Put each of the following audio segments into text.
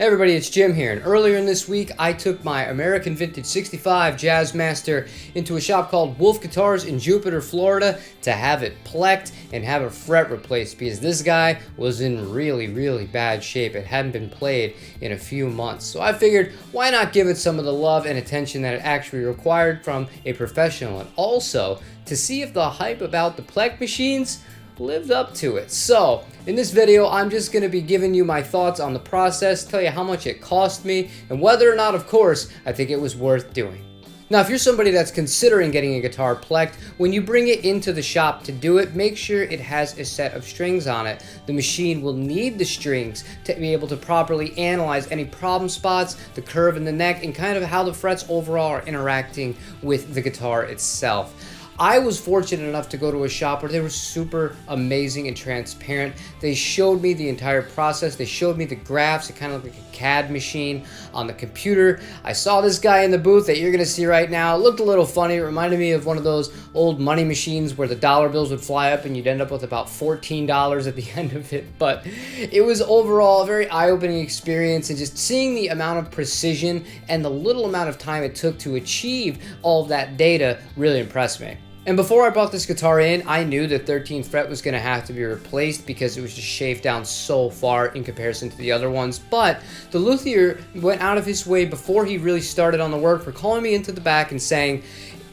Hey everybody, it's Jim here, and earlier in this week I took my American Vintage 65 Jazzmaster into a shop called Wolfe Guitars in Jupiter, Florida to have it PLEK'd and have a fret replaced because this guy was in really bad shape. It hadn't been played in a few months. So I figured, why not give it some of the love and attention that it actually required from a professional, and also to see if the hype about the PLEK'd machines lived up to it. So in this video I'm just going to be giving you my thoughts on the process, tell you how much it cost me, and whether or not, of course, I think it was worth doing. Now, if you're somebody that's considering getting a guitar PLEK'd, when you bring it into the shop to do it, make sure it has a set of strings on it. The machine will need the strings to be able to properly analyze any problem spots, the curve in the neck, and kind of how the frets overall are interacting with the guitar itself. I was fortunate enough to go to a shop where they were super amazing and transparent. They showed me the entire process. They showed me the graphs. It kind of looked like a CAD machine on the computer. I saw this guy in the booth that you're going to see right now. It looked a little funny. It reminded me of one of those old money machines where the dollar bills would fly up and you'd end up with about $14 at the end of it. But it was overall a very eye-opening experience, and just seeing the amount of precision and the little amount of time it took to achieve all of that data really impressed me. And before I brought this guitar in, I knew the 13th fret was going to have to be replaced because it was just shaved down so far in comparison to the other ones. But the luthier went out of his way before he really started on the work for calling me into the back and saying,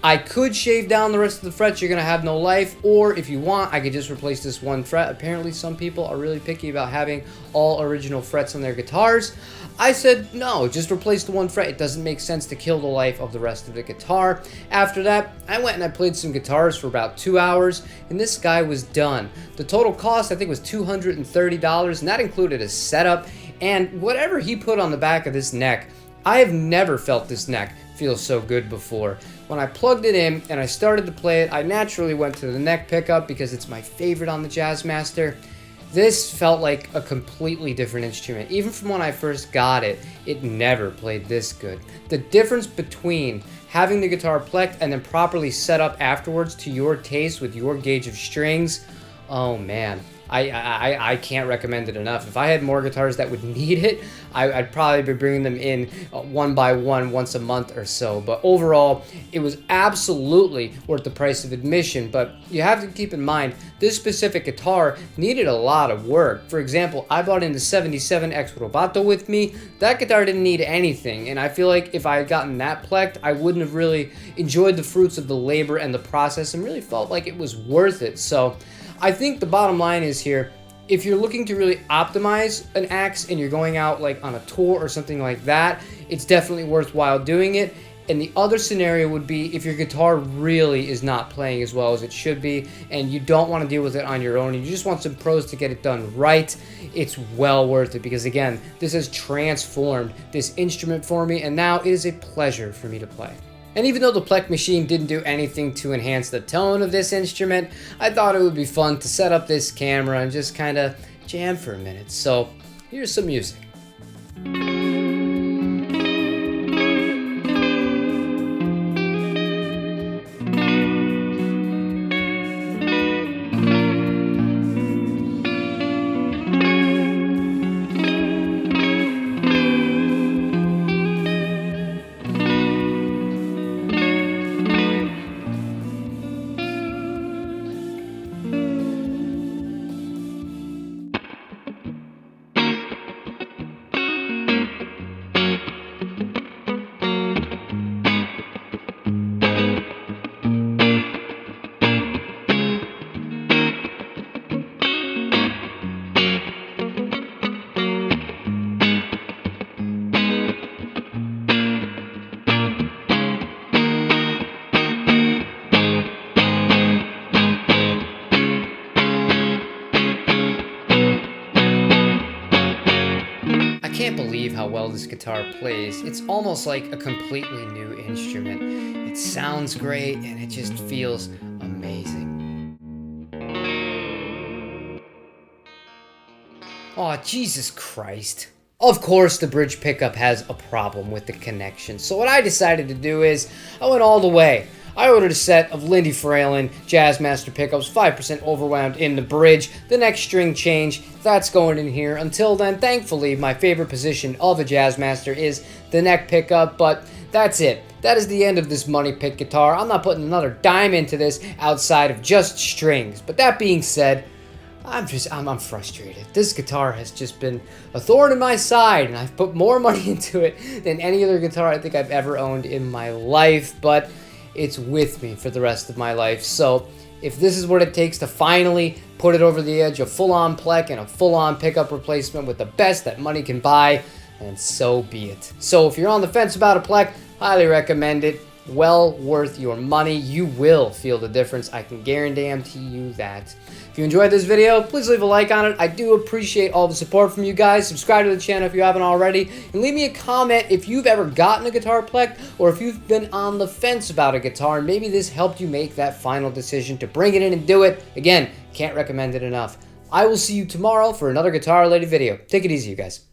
I could shave down the rest of the frets, you're going to have no life, or if you want, I could just replace this one fret. Apparently some people are really picky about having all original frets on their guitars. I said, no, just replace the one fret. It doesn't make sense to kill the life of the rest of the guitar. After that, I went and I played some guitars for about 2 hours, and this guy was done. The total cost, I think, was $230, and that included a setup and whatever he put on the back of this neck. I have never felt this neck feel so good before. When I plugged it in and I started to play it, I naturally went to the neck pickup because it's my favorite on the Jazzmaster. This felt like a completely different instrument. Even from when I first got it, it never played this good. The difference between having the guitar PLEK'd and then properly set up afterwards to your taste with your gauge of strings, oh man. I can't recommend it enough. If I had more guitars that would need it, I'd probably be bringing them in one by one once a month or so. But overall, it was absolutely worth the price of admission. But you have to keep in mind, this specific guitar needed a lot of work. For example, I bought in the 77 X Robato with me. That guitar didn't need anything. And I feel like if I had gotten that PLEK'd, I wouldn't have really enjoyed the fruits of the labor and the process and really felt like it was worth it. So I think the bottom line is here, if you're looking to really optimize an axe and you're going out like on a tour or something like that, it's definitely worthwhile doing it. And the other scenario would be if your guitar really is not playing as well as it should be and you don't want to deal with it on your own and you just want some pros to get it done right, it's well worth it because, again, this has transformed this instrument for me and now it is a pleasure for me to play. And even though the PLEK'd machine didn't do anything to enhance the tone of this instrument, I thought it would be fun to set up this camera and just kind of jam for a minute. So here's some music. I can't believe how well this guitar plays. It's almost like a completely new instrument. It sounds great and it just feels amazing. Aw, Jesus Christ. Of course, the bridge pickup has a problem with the connection. So what I decided to do is, I went all the way. I ordered a set of Lindy Fralin Jazzmaster pickups, 5% overwound in the bridge. The next string change, that's going in here. Until then, thankfully, my favorite position of a Jazzmaster is the neck pickup, but that's it. That is the end of this money pit guitar. I'm not putting another dime into this outside of just strings. But that being said, I'm frustrated. This guitar has just been a thorn in my side, and I've put more money into it than any other guitar I think I've ever owned in my life, but it's with me for the rest of my life. So if this is what it takes to finally put it over the edge, a full-on Plek and a full-on pickup replacement with the best that money can buy, and so be it. So if you're on the fence about a Plek, highly recommend it. Well worth your money. You will feel the difference. I can guarantee you that. If you enjoyed this video, please leave a like on it. I do appreciate all the support from you guys. Subscribe to the channel if you haven't already. And leave me a comment if you've ever gotten a guitar Plek, or if you've been on the fence about a guitar and maybe this helped you make that final decision to bring it in and do it. Again, can't recommend it enough. I will see you tomorrow for another guitar related video. Take it easy, you guys.